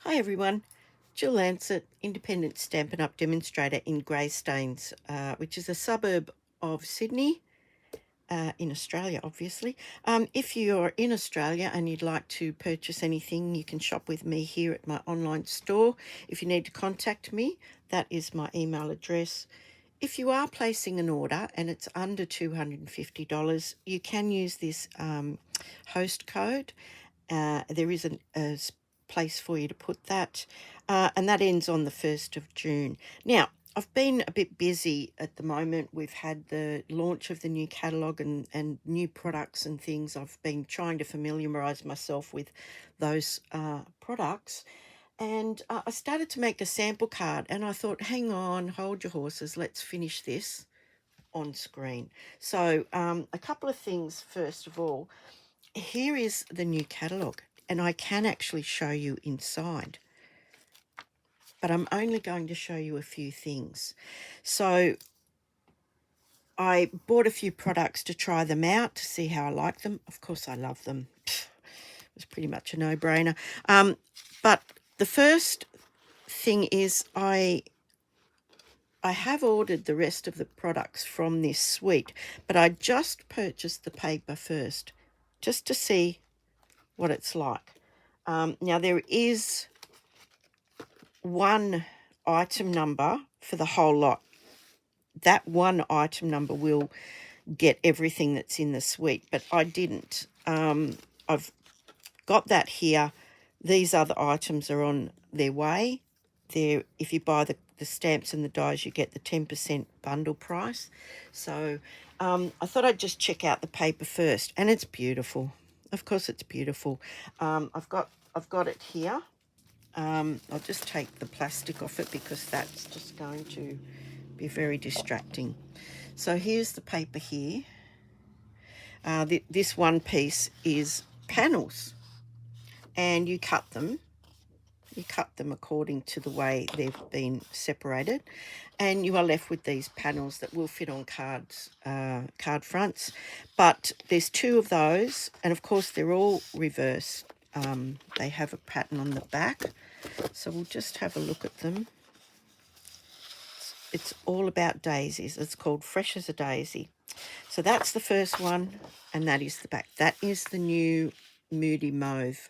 Hi everyone, Jill Lancet, independent Stampin' Up! Demonstrator in Greystanes, which is a suburb of Sydney, in Australia, obviously. If you're in Australia and you'd like to purchase anything, you can shop with me here at my online store. If you need to contact me, that is my email address. If you are placing an order and it's under $250, you can use this host code. There is a place for you to put that, and that ends on the 1st of June. Now, I've been a bit busy at the moment. We've had the launch of the new catalogue and new products and things. I've been trying to familiarise myself with those products. And I started to make a sample card, and I thought, hang on, hold your horses, let's finish this on screen. So a couple of things, first of all. Here is the new catalogue, and I can actually show you inside, but I'm only going to show you a few things. So I bought a few products to try them out, to see how I like them. Of course, I love them. It was pretty much a no-brainer. But the first thing is I have ordered the rest of the products from this suite, but I just purchased the paper first, just to see what it's like. Now, there is one item number for the whole lot. That one item number will get everything that's in the suite, but I didn't. I've got that here. These other items are on their way. If you buy the stamps and the dies, you get the 10% bundle price. So I thought I'd just check out the paper first, and it's beautiful. Of course, it's beautiful. I've got it here. I'll just take the plastic off it because that's just going to be very distracting. So here's the paper here. This one piece is panels, and you cut them. You cut them according to the way they've been separated, and you are left with these panels that will fit on cards, card fronts. But there's two of those, and of course they're all reversed. They have a pattern on the back, so we'll just have a look at them. It's all about daisies. It's called Fresh as a Daisy. So that's the first one, and that is the back. That is the new Moody Mauve.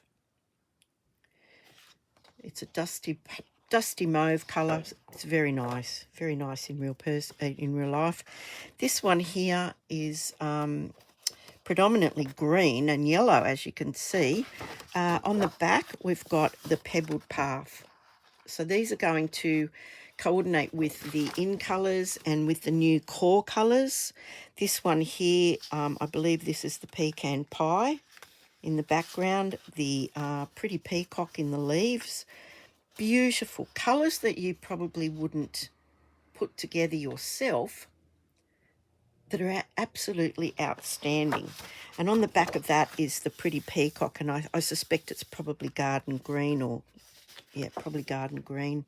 It's a dusty mauve colour. It's very nice in real life. This one here is predominantly green and yellow, as you can see. On the back, we've got the pebbled path. So these are going to coordinate with the in colours and with the new core colours. This one here, I believe this is the pecan pie in the background, the pretty peacock in the leaves. Beautiful colours that you probably wouldn't put together yourself, that are absolutely outstanding. And on the back of that is the pretty peacock, and I suspect it's probably garden green, or yeah, probably garden green.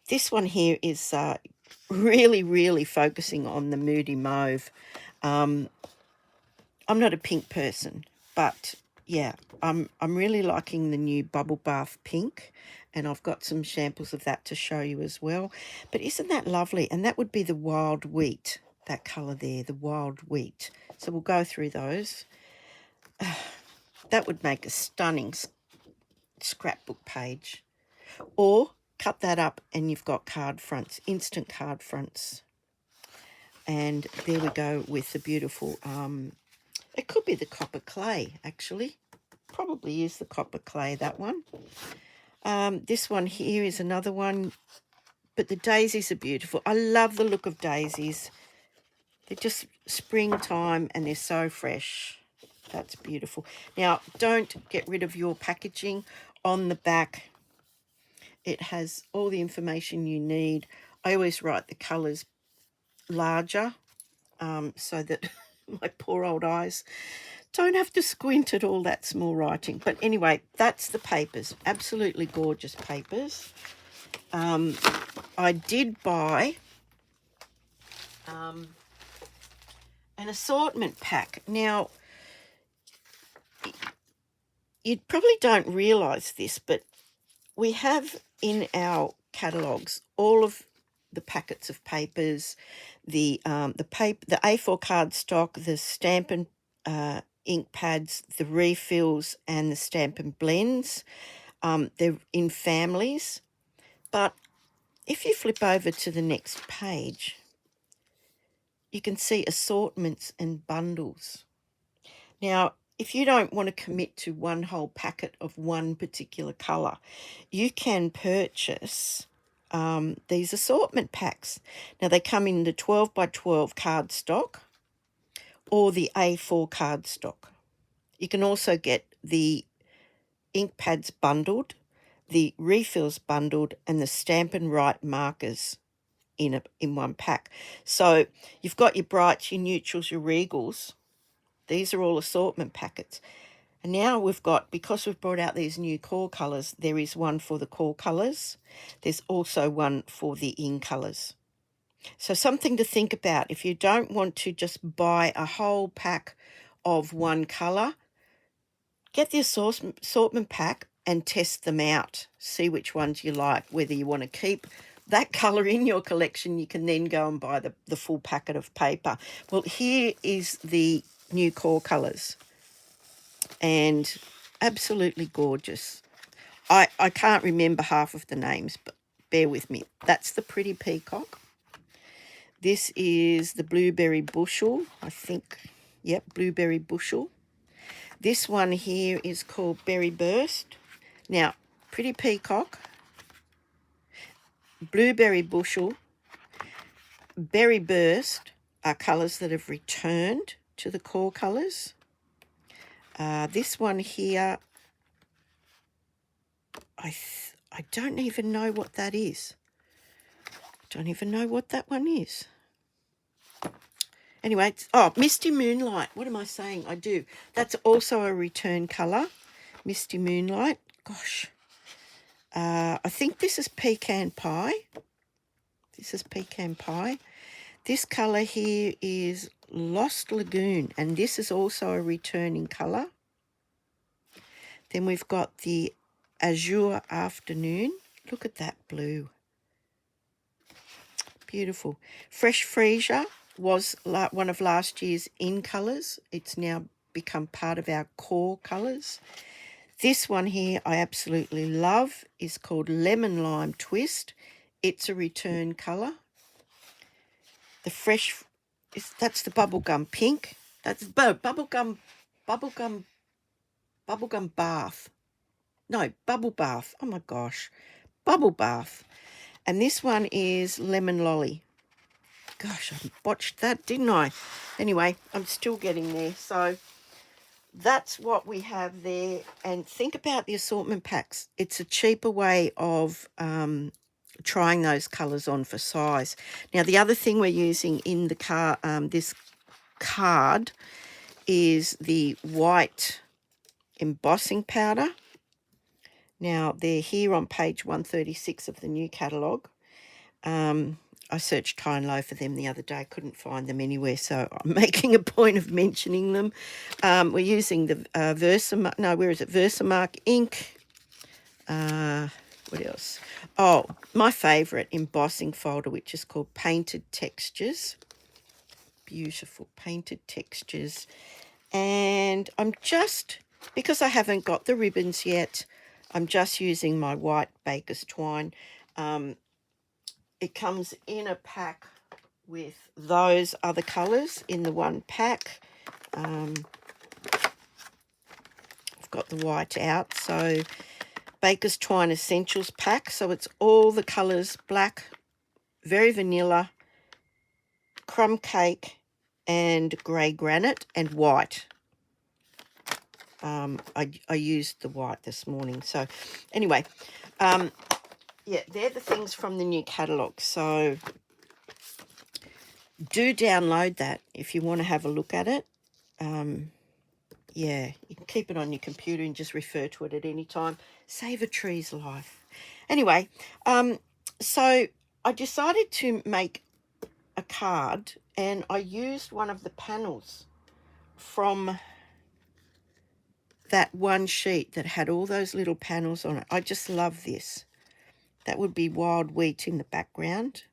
This one here is really focusing on the Moody Mauve. I'm not a pink person, but yeah, I'm really liking the new Bubble Bath Pink, and I've got some samples of that to show you as well. But isn't that lovely? And that would be the wild wheat, that colour there, the wild wheat. So we'll go through those. That would make a stunning scrapbook page. Or cut that up and you've got card fronts, instant card fronts. And there we go with the beautiful, it could be the copper clay, actually. Probably is the copper clay, that one. This one here is another one, but the daisies are beautiful. I love the look of daisies. They're just springtime and they're so fresh. That's beautiful. Now, don't get rid of your packaging. On the back, it has all the information you need. I always write the colours larger so that my poor old eyes don't have to squint at all that small writing. But anyway, that's the papers. Absolutely gorgeous papers. I did buy an assortment pack. Now, you probably don't realise this, but we have in our catalogues all of the packets of papers, the paper, the A4 cardstock, the Stampin' ink pads, the refills, and the Stampin' blends. They're in families, but if you flip over to the next page, you can see assortments and bundles. Now, if you don't want to commit to one whole packet of one particular colour, you can purchase these assortment packs. Now, they come in the 12 by 12 cardstock or the A4 cardstock. You can also get the ink pads bundled, the refills bundled, and the Stampin' Write markers in one pack. So you've got your brights, your neutrals, your regals. These are all assortment packets. And now we've got, because we've brought out these new core colours, there is one for the core colours. There's also one for the in colours. So something to think about. If you don't want to just buy a whole pack of one colour, get the assortment pack and test them out. See which ones you like, whether you want to keep that colour in your collection. You can then go and buy the full packet of paper. Well, here is the new core colours, and absolutely gorgeous. I can't remember half of the names, but bear with me. That's the Pretty Peacock. This is the Blueberry Bushel, I think. Yep, Blueberry Bushel. This one here is called Berry Burst. Now, Pretty Peacock, Blueberry Bushel, Berry Burst are colours that have returned to the core colours. This one here, I don't even know what that is. Don't even know what that one is. Anyway, Misty Moonlight. What am I saying? I do. That's also a return colour. Misty Moonlight. Gosh. I think this is Pecan Pie. This is Pecan Pie. This colour here is Lost Lagoon, and this is also a returning colour. Then we've got the Azure Afternoon. Look at that blue. Beautiful. Fresh Freesia was one of last year's in colours. It's now become part of our core colours. This one here I absolutely love is called Lemon Lime Twist. It's a return colour. The fresh, that's the bubblegum pink. That's bubblegum bath. No, bubble bath. Oh my gosh. Bubble bath. And this one is Lemon Lolly. Gosh, I botched that, didn't I? Anyway, I'm still getting there. So that's what we have there. And think about the assortment packs. It's a cheaper way of trying those colours on for size. Now, the other thing we're using in the this card is the white embossing powder. Now, they're here on page 136 of the new catalogue. I searched high and low for them the other day. Couldn't find them anywhere, so I'm making a point of mentioning them. We're using the Versamark. No, where is it? Versamark ink. What else? Oh, my favourite embossing folder, which is called Painted Textures. Beautiful Painted Textures. And I'm just, because I haven't got the ribbons yet, I'm just using my white Baker's twine. It comes in a pack with those other colours in the one pack. I've got the white out. So Baker's Twine Essentials pack. So it's all the colours: black, very vanilla, crumb cake, and grey granite, and white. I used the white this morning. So anyway, yeah, they're the things from the new catalogue. So do download that if you want to have a look at it. Yeah, you can keep it on your computer and just refer to it at any time. Save a tree's life. Anyway, so I decided to make a card, and I used one of the panels from that one sheet that had all those little panels on it. I just love this. That would be wild wheat in the background.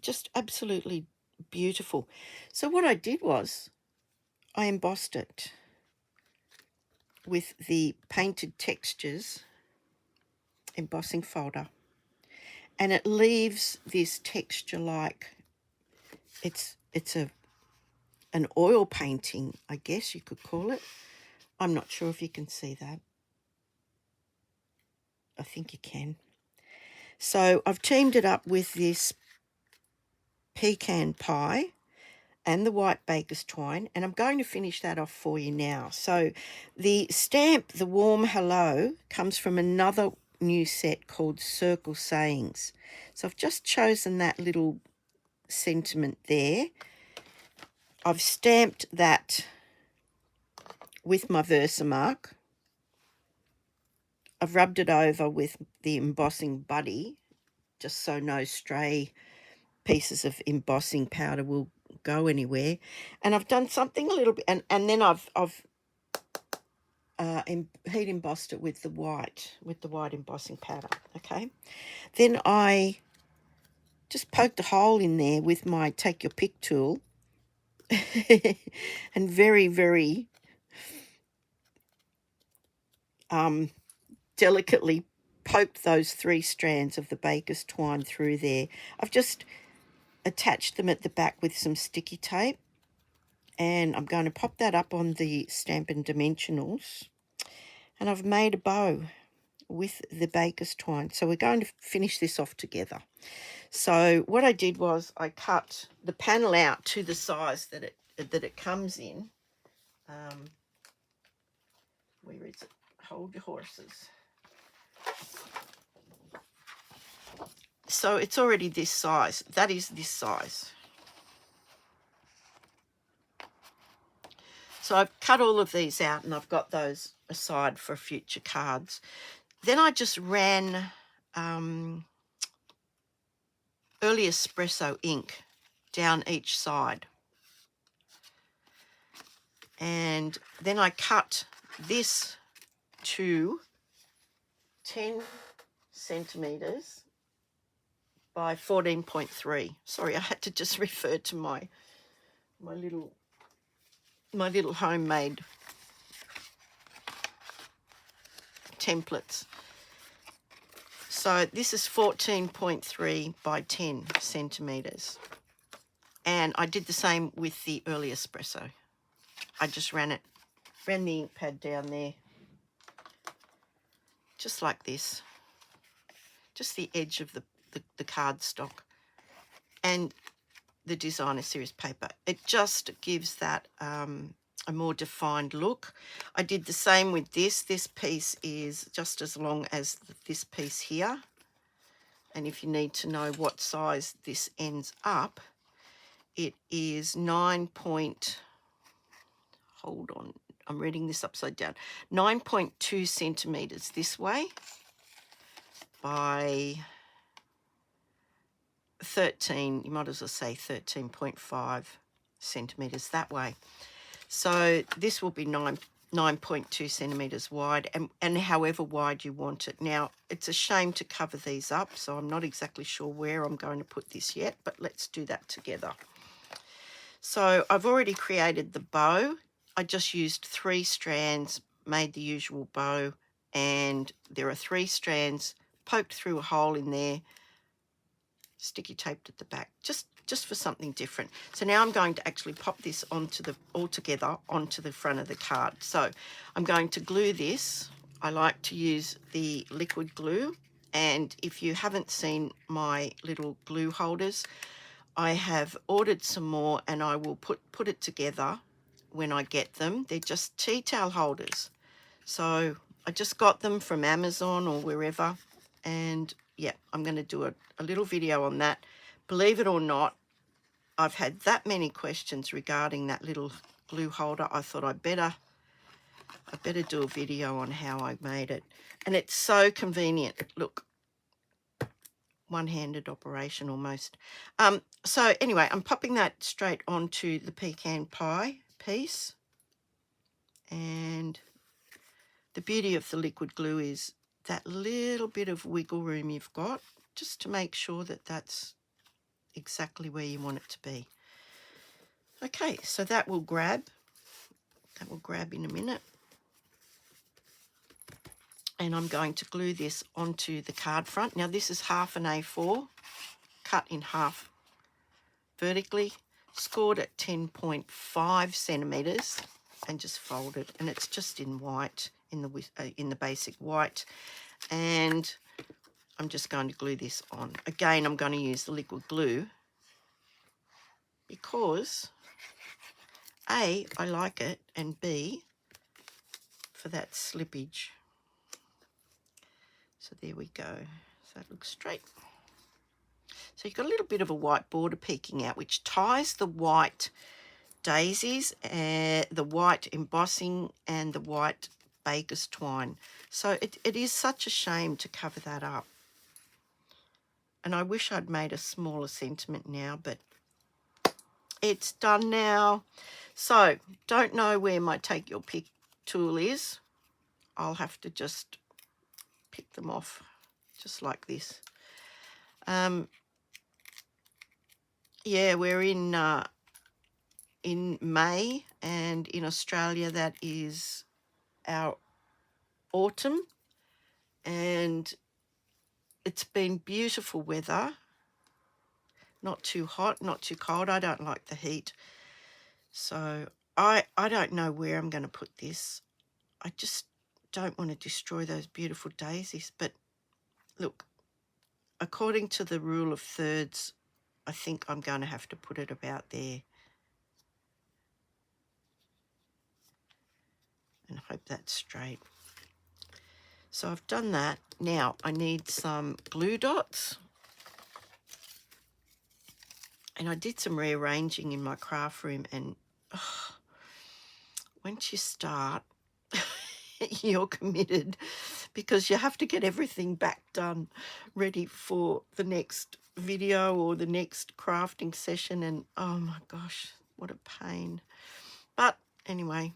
Just absolutely beautiful. So what I did was I embossed it with the painted textures embossing folder, and it leaves this texture like it's an oil painting, I guess you could call it. I'm not sure if you can see that. I think you can. So I've teamed it up with this pecan pie and the white baker's twine, and I'm going to finish that off for you now. So the stamp, the warm hello, comes from another new set called Circle Sayings. So I've just chosen that little sentiment there. I've stamped that with my Versamark. I've rubbed it over with the embossing buddy, just so no stray pieces of embossing powder will go anywhere. And I've done something a little bit, and then I've heat embossed it with the white embossing powder. Okay, then I just poked a hole in there with my take your pick tool and very delicately poked those 3 strands of the baker's twine through there. I've just attached them at the back with some sticky tape, and I'm going to pop that up on the Stampin' Dimensionals, and I've made a bow with the baker's twine. So we're going to finish this off together. So what I did was I cut the panel out to the size that it comes in. Where is it? Hold your horses. So it's already this size. That is this size. So I've cut all of these out, and I've got those aside for future cards. Then I just ran early espresso ink down each side. And then I cut this to 10 centimeters by 14.3. Sorry, I had to just refer to my little homemade templates. So this is 14.3 by 10 centimeters. And I did the same with the early espresso. I just ran the ink pad down there, just like this, just the edge of the cardstock and the designer series paper. It just gives that a more defined look. I did the same with this. This piece is just as long as this piece here. And if you need to know what size this ends up, it is 9.2 centimeters this way by 13, you might as well say 13.5 centimeters that way. So this will be 9.2 centimeters wide, and however wide you want it. Now, it's a shame to cover these up, so I'm not exactly sure where I'm going to put this yet, but let's do that together. So I've already created the bow. I just used 3 strands, made the usual bow, and there are 3 strands poked through a hole in there, sticky taped at the back, just for something different. So now I'm going to actually pop this all together onto the front of the card. So I'm going to glue this. I like to use the liquid glue, and if you haven't seen my little glue holders, I have ordered some more, and I will put it together when I get them. They're just tea towel holders. So I just got them from Amazon or wherever, and yeah, I'm going to do a little video on that. Believe it or not, I've had that many questions regarding that little glue holder. I thought I better do a video on how I made it. And it's so convenient. Look, one-handed operation almost. So anyway, I'm popping that straight onto the pecan pie piece. And the beauty of the liquid glue is that little bit of wiggle room you've got just to make sure that that's exactly where you want it to be. Okay, so that will grab in a minute. And I'm going to glue this onto the card front. Now this is half an A4, cut in half vertically, scored at 10.5 centimeters, and just folded. And it's just in white, in the basic white. And I'm just going to glue this on. Again, I'm going to use the liquid glue because A, I like it, and B, for that slippage. So there we go. So it looks straight. So you've got a little bit of a white border peeking out, which ties the white daisies, the white embossing, and the white baker's twine. So it is such a shame to cover that up. And I wish I'd made a smaller sentiment now, but it's done now. So don't know where my take your pick tool is. I'll have to just pick them off just like this. Yeah, we're in May, and in Australia that is our autumn, and it's been beautiful weather, not too hot, not too cold. I don't like the heat, so I don't know where I'm going to put this. I just don't want to destroy those beautiful daisies. But look, according to the rule of thirds, I think I'm going to have to put it about there. And hope that's straight. So I've done that. Now I need some glue dots. And I did some rearranging in my craft room, and once you start, you're committed, because you have to get everything back done, ready for the next video or the next crafting session. And oh my gosh, what a pain. But anyway,